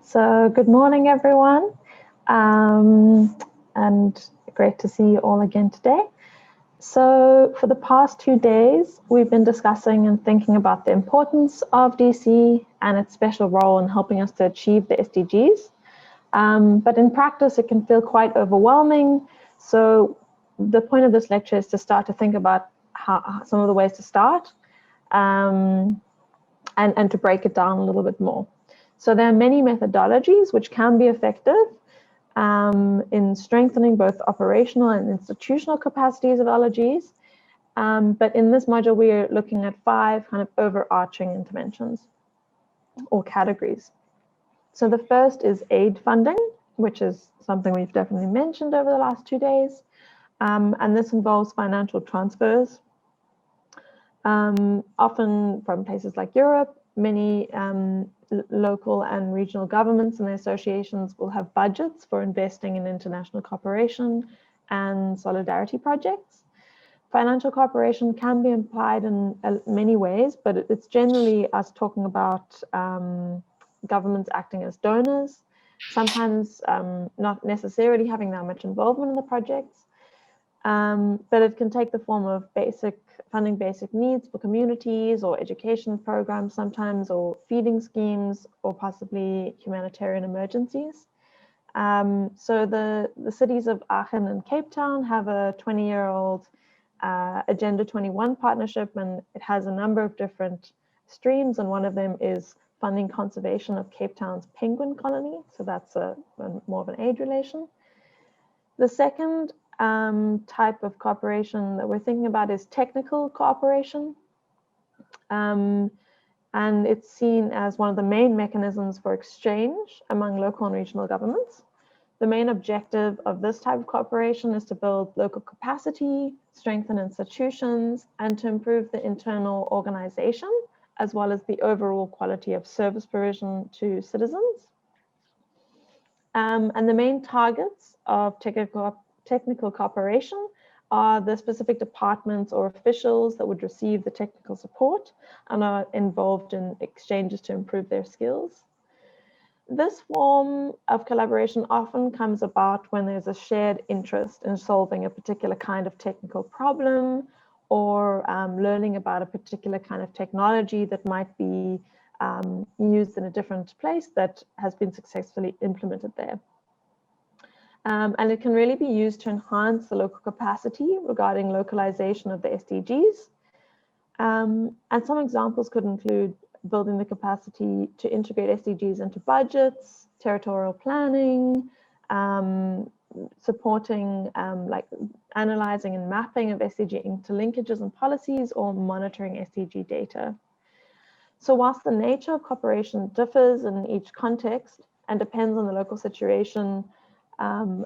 So good morning, everyone, and great to see you all again today. So for the past 2 days, we've been discussing and thinking about the importance of DC and its special role in helping us to achieve the SDGs. But in practice, it can feel quite overwhelming. So the point of this lecture is to start to think about some of the ways to start and to break it down a little bit more. So there are many methodologies which can be effective in strengthening both operational and institutional capacities of LGs. But in this module, we are looking at 5 kind of overarching interventions or categories. So the first is aid funding, which is something we've definitely mentioned over the last 2 days. And this involves financial transfers, often from places like Europe. Many local and regional governments and their associations will have budgets for investing in international cooperation and solidarity projects. Financial cooperation can be implied in many ways, but it's generally us talking about governments acting as donors, sometimes not necessarily having that much involvement in the projects, but it can take the form of funding basic needs for communities or education programs sometimes, or feeding schemes, or possibly humanitarian emergencies. So the cities of Aachen and Cape Town have a 20-year-old Agenda 21 partnership, and it has a number of different streams, and one of them is funding conservation of Cape Town's penguin colony. So that's more of an aid relation. The second type of cooperation that we're thinking about is technical cooperation. And it's seen as one of the main mechanisms for exchange among local and regional governments. The main objective of this type of cooperation is to build local capacity, strengthen institutions, and to improve the internal organization, as well as the overall quality of service provision to citizens. And the main targets of technical cooperation are the specific departments or officials that would receive the technical support and are involved in exchanges to improve their skills. This form of collaboration often comes about when there's a shared interest in solving a particular kind of technical problem, or learning about a particular kind of technology that might be used in a different place that has been successfully implemented there. And it can really be used to enhance the local capacity regarding localization of the SDGs. And some examples could include building the capacity to integrate SDGs into budgets, territorial planning, supporting like analyzing and mapping of SDG interlinkages and policies, or monitoring SDG data. So whilst the nature of cooperation differs in each context and depends on the local situation,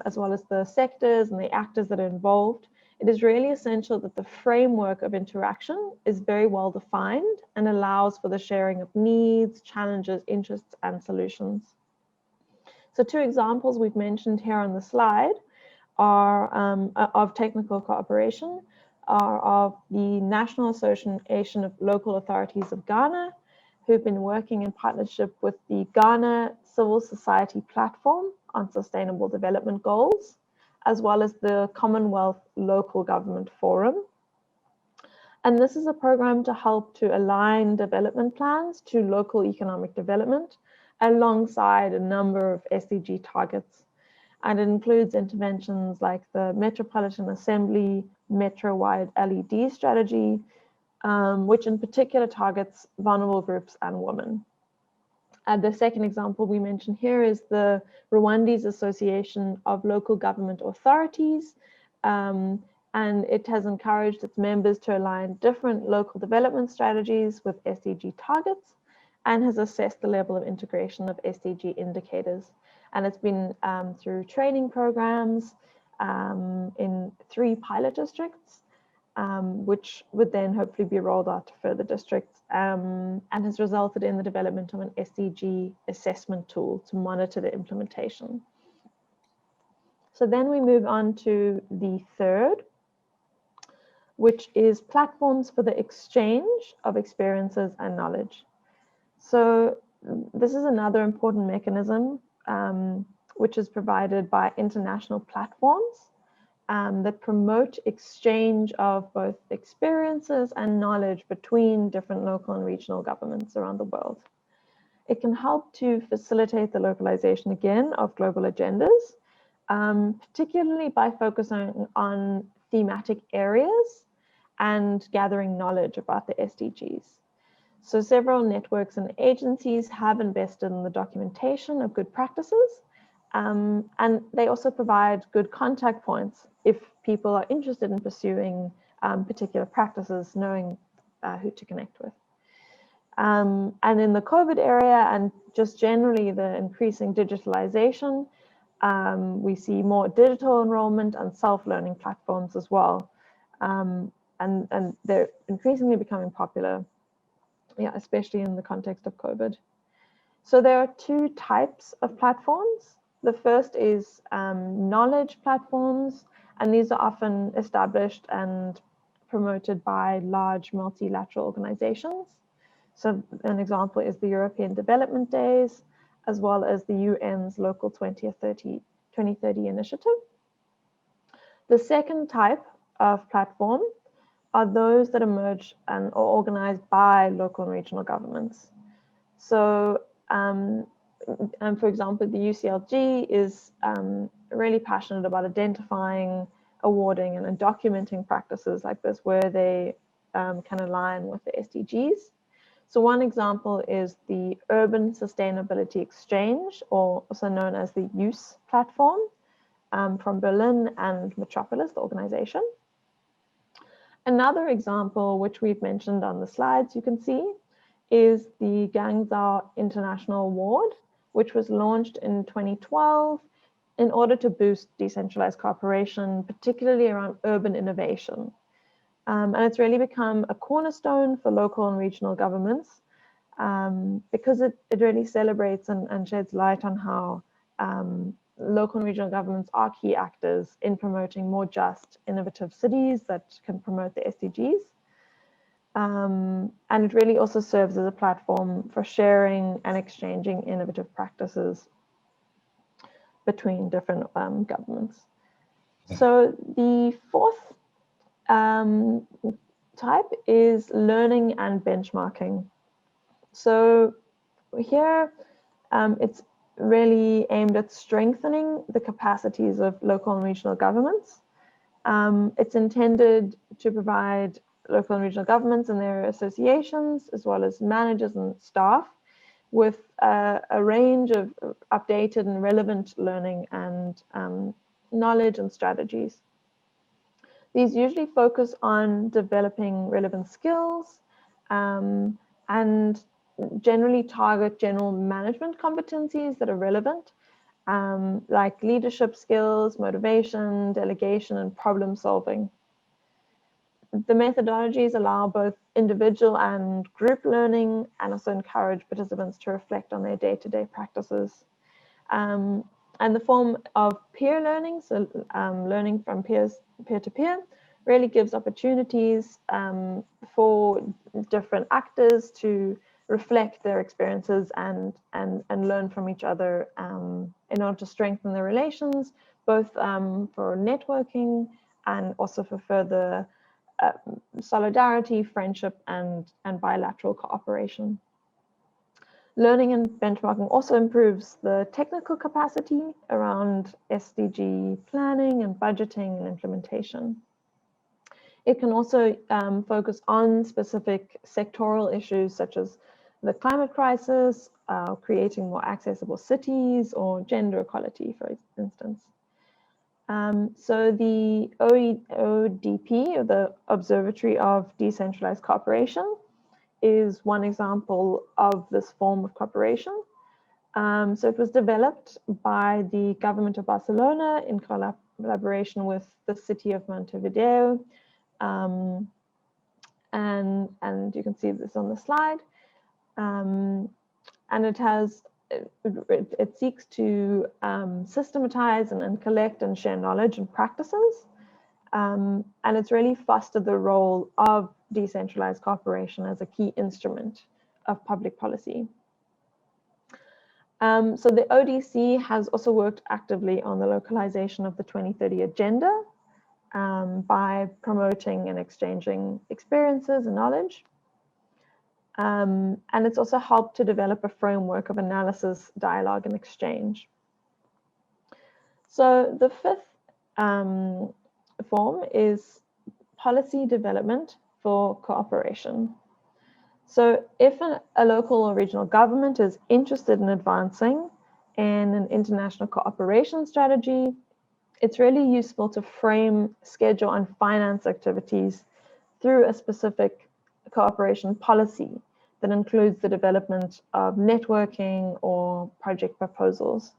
as well as the sectors and the actors that are involved, it is really essential that the framework of interaction is very well defined and allows for the sharing of needs, challenges, interests, and solutions. So 2 examples we've mentioned here on the slide are of technical cooperation are of the National Association of Local Authorities of Ghana, who've been working in partnership with the Ghana Civil Society Platform on Sustainable Development Goals, as well as the Commonwealth Local Government Forum. And this is a program to help to align development plans to local economic development alongside a number of SDG targets. And it includes interventions like the Metropolitan Assembly Metro-wide LED strategy, which in particular targets vulnerable groups and women. And the second example we mentioned here is the Rwandese Association of Local Government Authorities, and it has encouraged its members to align different local development strategies with SDG targets, and has assessed the level of integration of SDG indicators. And it's been through training programs in 3 pilot districts, which would then hopefully be rolled out to further districts, and has resulted in the development of an SDG assessment tool to monitor the implementation. So then we move on to the third, which is platforms for the exchange of experiences and knowledge. So this is another important mechanism which is provided by international platforms that promote exchange of both experiences and knowledge between different local and regional governments around the world. It can help to facilitate the localization again of global agendas, particularly by focusing on thematic areas and gathering knowledge about the SDGs. So several networks and agencies have invested in the documentation of good practices, and they also provide good contact points if people are interested in pursuing particular practices, knowing who to connect with. And in the COVID area and just generally the increasing digitalization, we see more digital enrollment and self-learning platforms as well. And they're increasingly becoming popular, especially in the context of COVID. So there are two types of platforms. The first is knowledge platforms, and these are often established and promoted by large multilateral organizations. So an example is the European Development Days, as well as the UN's Local 2030 initiative. The second type of platform are those that emerge and are organized by local and regional governments. So, for example, the UCLG is really passionate about identifying, awarding, and documenting practices like this where they can align with the SDGs. So one example is the Urban Sustainability Exchange, or also known as the USE platform, from Berlin and Metropolis, the organization. Another example, which we've mentioned on the slides, you can see, is the Guangzhou International Award, which was launched in 2012 in order to boost decentralized cooperation, particularly around urban innovation. And it's really become a cornerstone for local and regional governments because it really celebrates and sheds light on how local and regional governments are key actors in promoting more just, innovative cities that can promote the SDGs. And it really also serves as a platform for sharing and exchanging innovative practices between different governments. So the fourth type is learning and benchmarking. So here it's really aimed at strengthening the capacities of local and regional governments. It's intended to provide local and regional governments and their associations, as well as managers and staff, with a range of updated and relevant learning and knowledge and strategies. These usually focus on developing relevant skills and generally target general management competencies that are relevant, like leadership skills, motivation, delegation, and problem solving. The methodologies allow both individual and group learning and also encourage participants to reflect on their day-to-day practices. And the form of peer learning, so learning from peer-to-peer, really gives opportunities for different actors to reflect their experiences and learn from each other in order to strengthen their relations, both for networking and also for further solidarity, friendship, and bilateral cooperation. Learning and benchmarking also improves the technical capacity around SDG planning and budgeting and implementation. It can also focus on specific sectoral issues such as the climate crisis, creating more accessible cities, or gender equality, for instance. So the ODP, or the Observatory of Decentralized Cooperation, is one example of this form of cooperation. So it was developed by the government of Barcelona in collaboration with the city of Montevideo. And you can see this on the slide. And it seeks to systematize and collect and share knowledge and practices. And it's really fostered the role of decentralized cooperation as a key instrument of public policy. So the ODC has also worked actively on the localization of the 2030 agenda by promoting and exchanging experiences and knowledge. And it's also helped to develop a framework of analysis, dialogue, and exchange. So the fifth form is policy development for cooperation. So if a local or regional government is interested in advancing in an international cooperation strategy, it's really useful to frame, schedule, and finance activities through a specific cooperation policy that includes the development of networking or project proposals.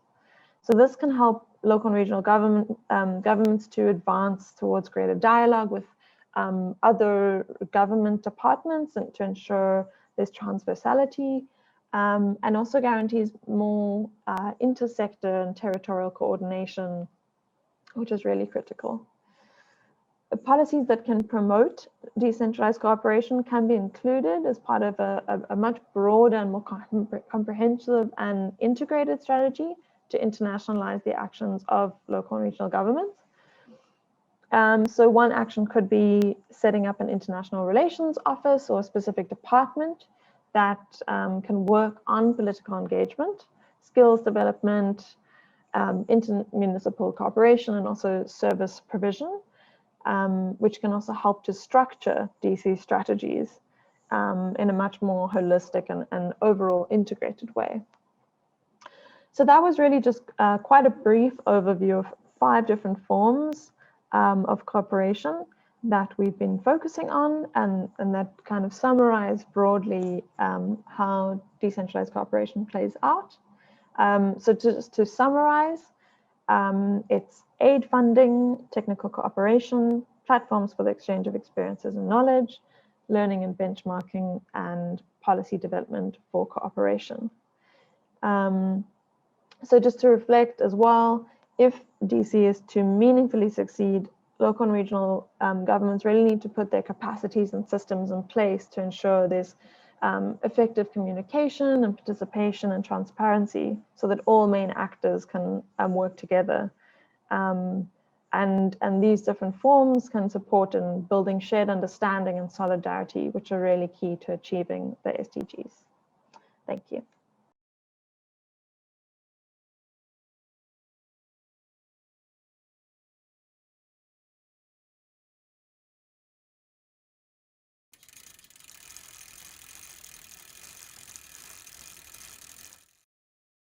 So this can help local and regional governments to advance towards greater dialogue with other government departments and to ensure there's transversality, and also guarantees more intersector and territorial coordination, which is really critical. Policies that can promote decentralized cooperation can be included as part of a much broader and more comprehensive and integrated strategy to internationalize the actions of local and regional governments. So one action could be setting up an international relations office or a specific department that can work on political engagement, skills development, intermunicipal cooperation, and also service provision, which can also help to structure DC strategies in a much more holistic and overall integrated way. So that was really just quite a brief overview of 5 different forms of cooperation that we've been focusing on, and that kind of summarize broadly how decentralized cooperation plays out. So just to summarize, it's aid funding, technical cooperation, platforms for the exchange of experiences and knowledge, learning and benchmarking, and policy development for cooperation. So just to reflect as well, if DC is to meaningfully succeed, local and regional governments really need to put their capacities and systems in place to ensure there's effective communication and participation and transparency so that all main actors can work together. And these different forms can support in building shared understanding and solidarity, which are really key to achieving the SDGs. Thank you.